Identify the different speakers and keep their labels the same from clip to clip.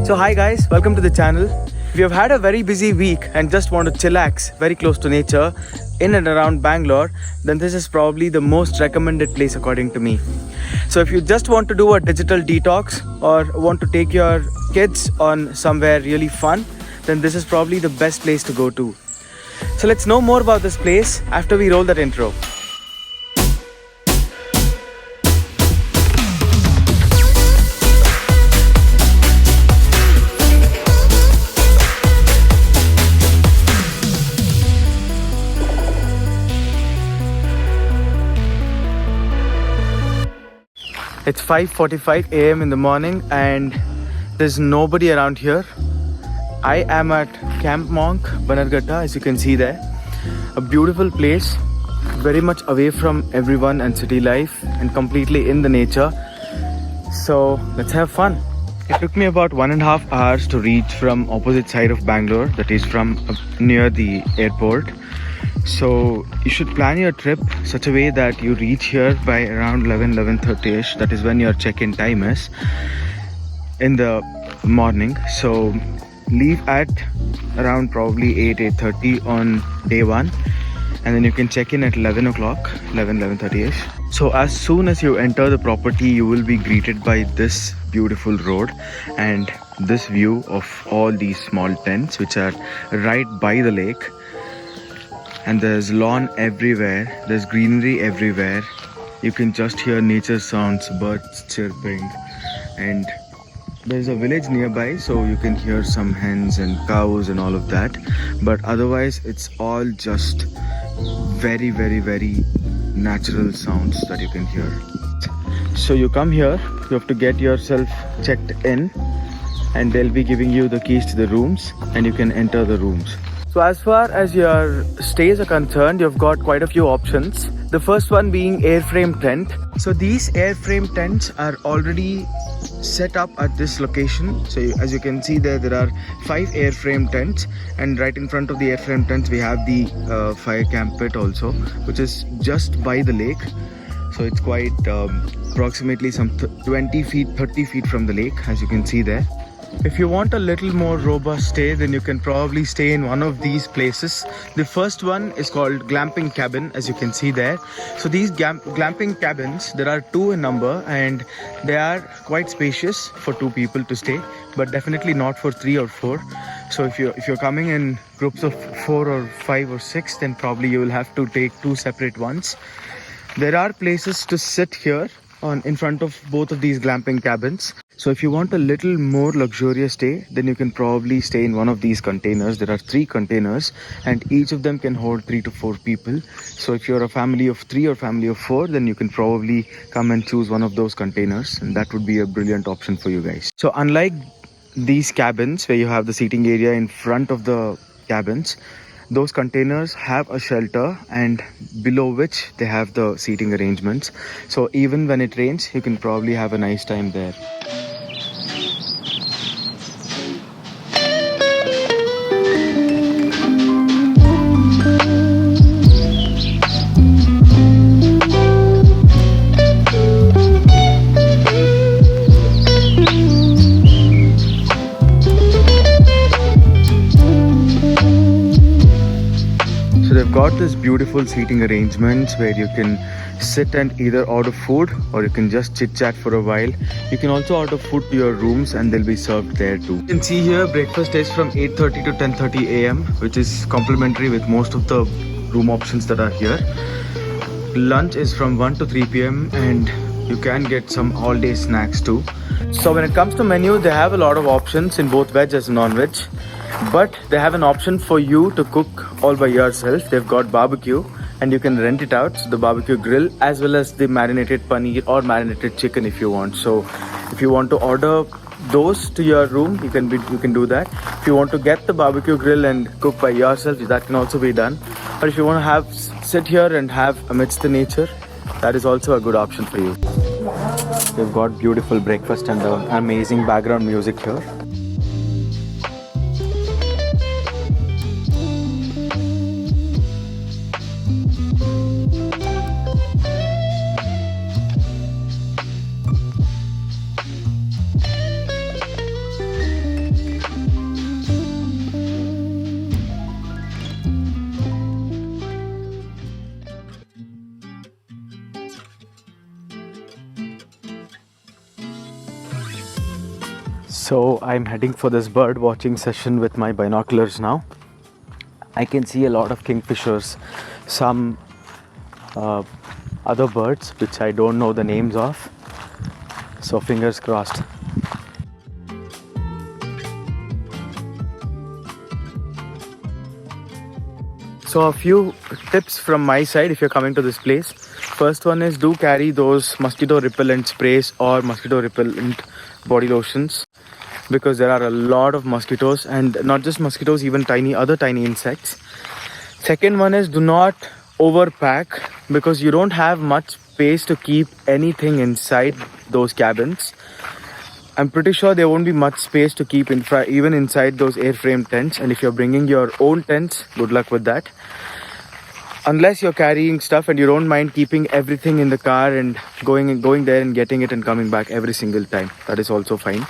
Speaker 1: So hi guys, welcome to the channel. If you've had a very busy week and just want to chillax very close to nature in and around Bangalore, then this is probably the most recommended place according to me. So if you just want to do a digital detox or want to take your kids on somewhere really fun, then this is probably the best place to go to. So let's know more about this place after we roll that intro. It's 5:45 a.m. in the morning and there's nobody around here. I am at Camp Monk, Bannerghatta, as you can see there. A beautiful place, very much away from everyone and city life and completely in the nature. So let's have fun. It took me about 1.5 hours to reach from opposite side of Bangalore, that is from near the airport. So you should plan your trip such a way that you reach here by around 11:30ish. That is when your check-in time is in the morning. So leave at around probably 8:30 on day one, and then you can check in at 11 o'clock, 11:30ish. So as soon as you enter the property, you will be greeted by this beautiful road and this view of all these small tents which are right by the lake. And there's lawn everywhere, there's greenery everywhere. You can just hear nature sounds, birds chirping, and there's a village nearby, so you can hear some hens and cows and all of that. But otherwise it's all just very natural sounds that you can hear. So you come here, you have to get yourself checked in, and they'll be giving you the keys to the rooms and you can enter the rooms. So as far as your stays are concerned, you've got quite a few options. The first one being airframe tent. So these airframe tents are already set up at this location. So as you can see there are 5 airframe tents, and right in front of the airframe tents we have the fire camp pit also, which is just by the lake. So it's quite approximately some 20 feet, 30 feet from the lake, as you can see there. If you want a little more robust stay, then you can probably stay in one of these places. The first one is called glamping cabin, as you can see there. So these glamping cabins, there are 2 in number, and they are quite spacious for 2 people to stay, but definitely not for 3 or 4. So if you're coming in groups of 4 or 5 or 6, then probably you will have to take 2 separate ones. There are places to sit here in front of both of these glamping cabins. So if you want a little more luxurious stay, then you can probably stay in one of these containers. There are 3 containers and each of them can hold 3 to 4 people. So if you're a family of 3 or family of 4, then you can probably come and choose one of those containers, and that would be a brilliant option for you guys. So unlike these cabins where you have the seating area in front of the cabins, those containers have a shelter and below which they have the seating arrangements. So even when it rains, you can probably have a nice time there. They've got this beautiful seating arrangements where you can sit and either order food or you can just chit chat for a while. You can also order food to your rooms and they'll be served there too. You can see here breakfast is from 8:30 to 10:30 a.m. which is complimentary with most of the room options that are here. Lunch is from 1 to 3 p.m. and you can get some all day snacks too. So when it comes to menu, they have a lot of options in both veg as non-veg. But they have an option for you to cook all by yourself. They've got barbecue and you can rent it out, so the barbecue grill, as well as the marinated paneer or marinated chicken if you want. So if you want to order those to your room, you can do that. If you want to get the barbecue grill and cook by yourself, that can also be done. But if you want to sit here and have amidst the nature, that is also a good option for you. They've got beautiful breakfast and amazing background music here. So I'm heading for this bird watching session with my binoculars now. I can see a lot of kingfishers, some other birds which I don't know the names of. So fingers crossed. So a few tips from my side if you're coming to this place. First one is, do carry those mosquito repellent sprays or mosquito repellent body lotions, because there are a lot of mosquitoes, and not just mosquitoes, even other tiny insects. Second one is, do not overpack, because you don't have much space to keep anything inside those cabins. I'm pretty sure there won't be much space to keep even inside those airframe tents, and if you're bringing your own tents, good luck with that. Unless you're carrying stuff and you don't mind keeping everything in the car and going there and getting it and coming back every single time, that is also fine.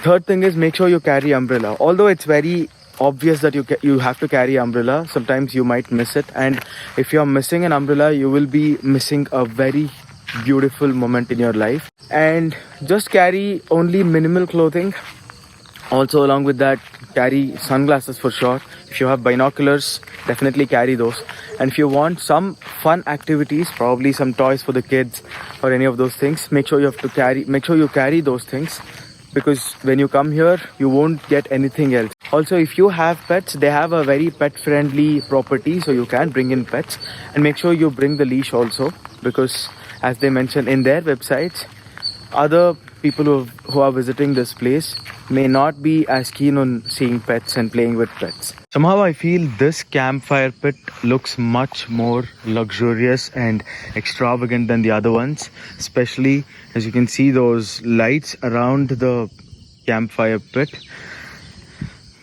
Speaker 1: Third thing is, make sure you carry umbrella. Although it's very obvious that you have to carry umbrella, sometimes you might miss it, and if you're missing an umbrella, you will be missing a very beautiful moment in your life. And just carry only minimal clothing. Also, along with that, carry sunglasses for sure. If you have binoculars, definitely carry those. And if you want some fun activities, probably some toys for the kids or any of those things, make sure you carry those things, because when you come here, you won't get anything else. Also, if you have pets, they have a very pet friendly property, so you can bring in pets, and make sure you bring the leash also, because as they mention in their websites, other people who are visiting this place may not be as keen on seeing pets and playing with pets. Somehow I feel this campfire pit looks much more luxurious and extravagant than the other ones, especially as you can see those lights around the campfire pit.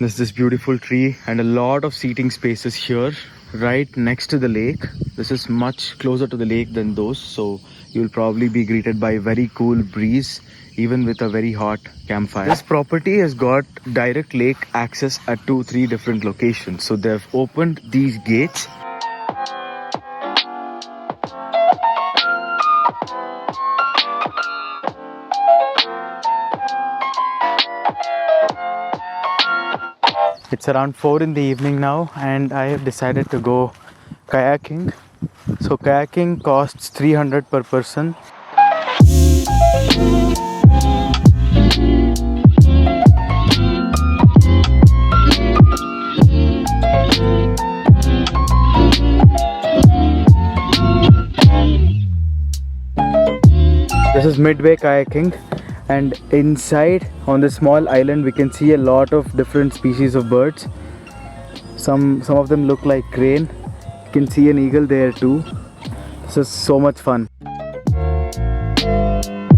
Speaker 1: There's this beautiful tree and a lot of seating spaces here right next to the lake. This is much closer to the lake than those, so you'll probably be greeted by a very cool breeze even with a very hot campfire. This property has got direct lake access at 2-3 different locations, so they've opened these gates. It's around 4 in the evening now, and I have decided to go kayaking. So kayaking costs 300 per person. This is midway kayaking, and inside on this small island we can see a lot of different species of birds. Some of them look like crane. You can see an eagle there too. This is so much fun.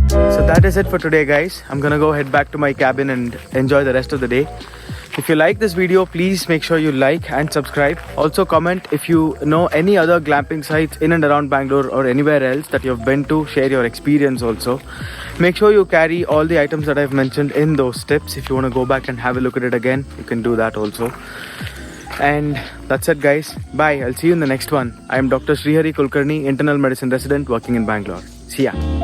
Speaker 1: So that is it for today, guys. I'm gonna go head back to my cabin and enjoy the rest of the day. If you like this video, please make sure you like and subscribe. Also comment if you know any other glamping sites in and around Bangalore or anywhere else that you've been to. Share your experience also. Make sure you carry all the items that I've mentioned in those tips. If you want to go back and have a look at it again, you can do that also. And that's it, guys. Bye. I'll see you in the next one. I am Dr. Srihari Kulkarni, internal medicine resident working in Bangalore. See ya.